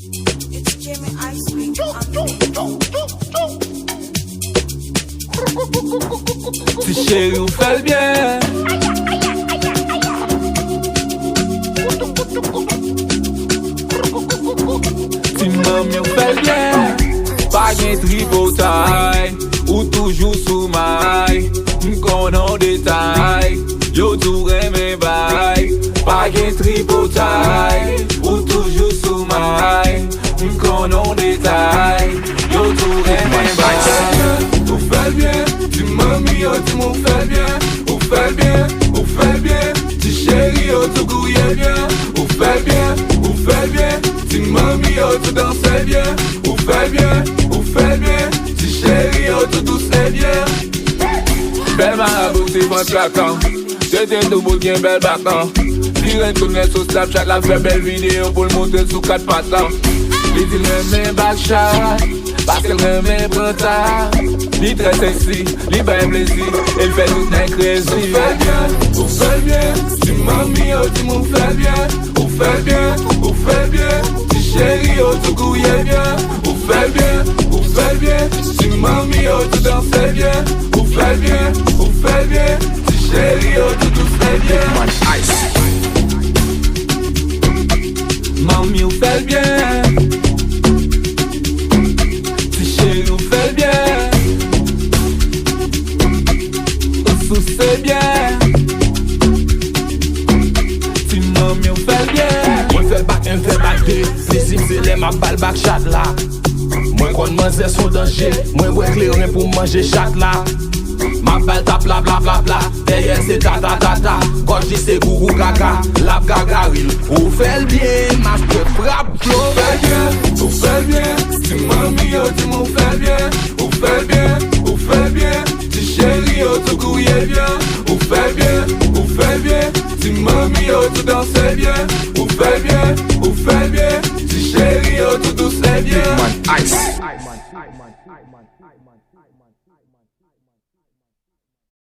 It's Jimmy Ice Cream. Si chérie ou fait le bien. Si mamie ou fait le bien. Pas gen tripotaille ou toujours sous maille. M'kon en détail. Yo tout reme bail. Pas gen tripotaille ou toujours sous maille. M'kon en détail. Yo tout reme bail. Ou fait bien, tu mamie yo tu m'ou fait bien. Ou fait bien, ou fait bien. Tu chérie yo tout gouille bien. Ou fait bien, tu mamie yo tout danse bien. Ou fait bien, tu chérie yo tout douce bien. Belle marabout c'est bon plaquant. C'était tout beau bien belle battant. Lire tourner sur Snapchat la fait belle vidéo pour le monter sous 4 patins. Les dit le même backshot parce qu'elle remet brotard. Li très sexy, li ben plaisir. Elle fait tout un crazy. Ou fait bien, tu mamie yo tu m'ou fait bien. Ou fait bien, tu chérie yo tout gouille bien. Ou fait bien, tu mamie yo tout danse bien. Ou fait bien, tu chérie yo tout douce bien. Mamie ou fait bien. Nous fait bien, sous c'est bien. Si mamie ou fait bien. Moi fait back un fait back deux. Plaisir c'est les ma balle back chat là. Moi qu'on mange son danger. Moi ouais clairin pour manger chat là. Ma balle tape la bla bla bla. Derrière c'est ta ta ta ta. Quand je dis c'est gougou gaga. La gagaril. Ou fait le bien. Ma frappe flow. Ou fait bien, tu mamie yo tu m'ou fait bien. Ou fait bien, tu chérie yo tout gouille bien. Ou fait bien, tu mamie yo tout danse bien. Ou fait bien, tu chérie yo tout douce bien. Ice.